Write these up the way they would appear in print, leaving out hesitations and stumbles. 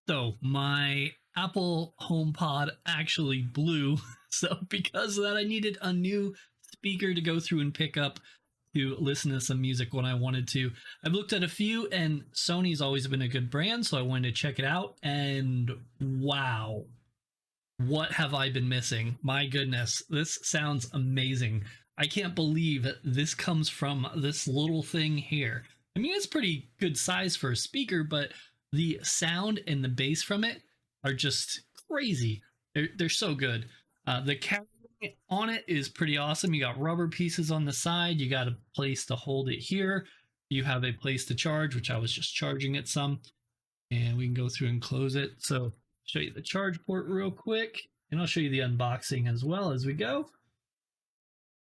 So my Apple HomePod actually blew. So because of that, I needed a new speaker to go through and pick up to listen to some music when I wanted to. I've looked at a few, and Sony's always been a good brand, so I wanted to check it out. And wow, what have I been missing? My goodness, this sounds amazing. I can't believe this comes from this little thing here. I mean, it's pretty good size for a speaker, but the sound and the bass from it are just crazy. They're so good. The carrying on it is pretty awesome. You got rubber pieces on the side. You got a place to hold it here. You have a place to charge, which I was just charging it some. And we can go through and close it. So show you the charge port real quick, and I'll show you the unboxing as well as we go.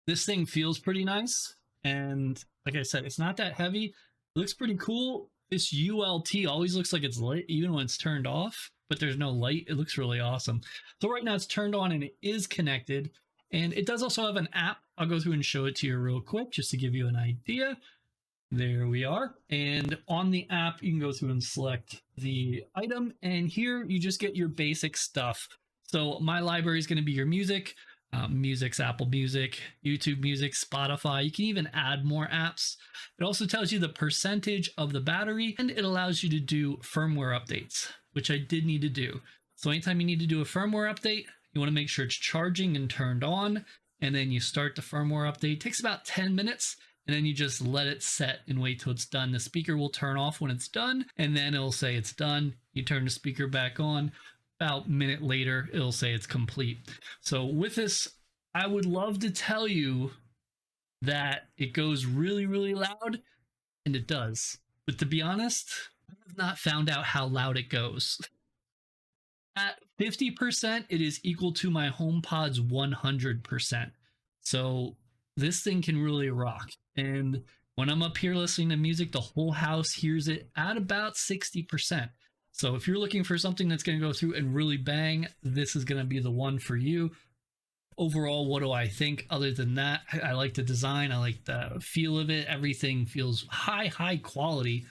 This thing feels pretty nice, and like I said, it's not that heavy. It looks pretty cool. This ULT always looks like it's lit even when it's turned off, but there's no light. It looks really awesome. So right now it's turned on and it is connected, and it does also have an app. I'll go through and show it to you real quick just to give you an idea. There we are. And on the app, you can go through and select the item, and here you just get your basic stuff. So my library is going to be your music. Music's Apple Music, YouTube Music, Spotify. You can even add more apps. It also tells you the percentage of the battery, and it allows you to do firmware updates, which I did need to do. So anytime you need to do a firmware update, you want to make sure it's charging and turned on, and then you start the firmware update. It takes about 10 minutes, and then you just let it set and wait till it's done. The speaker will turn off when it's done, and then it'll say it's done. You turn the speaker back on. About a minute later, it'll say it's complete. So with this, I would love to tell you that it goes really, really loud, and it does. But to be honest, I have not found out how loud it goes. At 50%, it is equal to my HomePod's 100%. So this thing can really rock. And when I'm up here listening to music, the whole house hears it at about 60%. So if you're looking for something that's going to go through and really bang, this is going to be the one for you. Overall, what do I think? Other than that, I like the design. I like the feel of it. Everything feels high quality.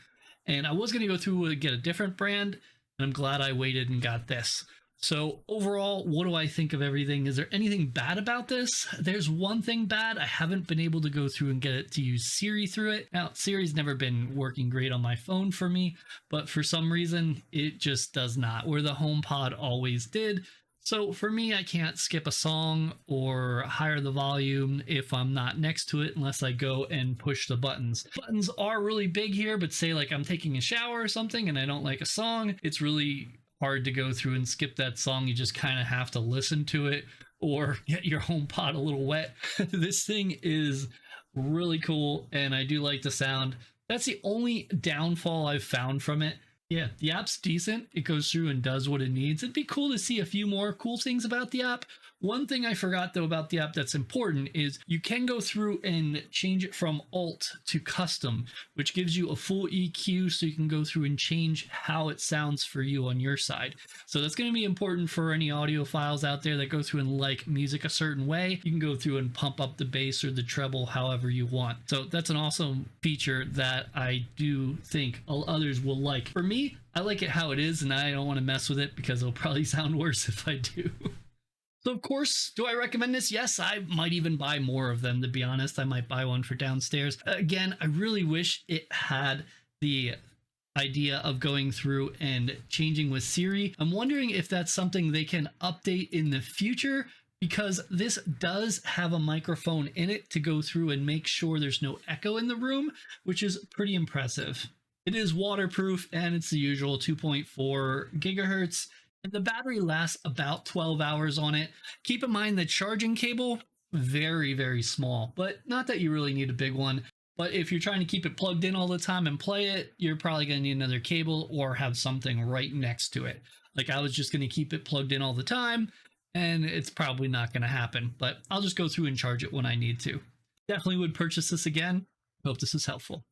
And I was going to go through and get a different brand, and I'm glad I waited and got this. So overall, what do I think of everything? Is there anything bad about this? There's one thing bad. I haven't been able to go through and get it to use Siri through it. Now, Siri's never been working great on my phone for me, but for some reason, it just does not, where the HomePod always did. So for me, I can't skip a song or higher the volume if I'm not next to it unless I go and push the buttons. Buttons are really big here, but say like I'm taking a shower or something and I don't like a song, it's really hard to go through and skip that song. You just kind of have to listen to it or get your HomePod a little wet. This thing is really cool, and I do like the sound. That's the only downfall I've found from it. Yeah, the app's decent. It goes through and does what it needs. It'd be cool to see a few more cool things about the app. One thing I forgot though about the app that's important is you can go through and change it from alt to custom, which gives you a full EQ, so you can go through and change how it sounds for you on your side. So that's going to be important for any audiophiles out there that go through and like music a certain way. You can go through and pump up the bass or the treble however you want. So that's an awesome feature that I do think others will like. For me, I like it how it is, and I don't want to mess with it because it'll probably sound worse if I do. So of course, do I recommend this? Yes, I might even buy more of them, to be honest. I might buy one for downstairs. Again, I really wish it had the idea of going through and changing with Siri. I'm wondering if that's something they can update in the future, because this does have a microphone in it to go through and make sure there's no echo in the room, which is pretty impressive. It is waterproof, and it's the usual 2.4 gigahertz. And the battery lasts about 12 hours on it. Keep in mind the charging cable, very small, but not that you really need a big one. But if you're trying to keep it plugged in all the time and play it, you're probably going to need another cable or have something right next to it. Like I was just going to keep it plugged in all the time, and it's probably not going to happen, but I'll just go through and charge it when I need to. Definitely would purchase this again. Hope this is helpful.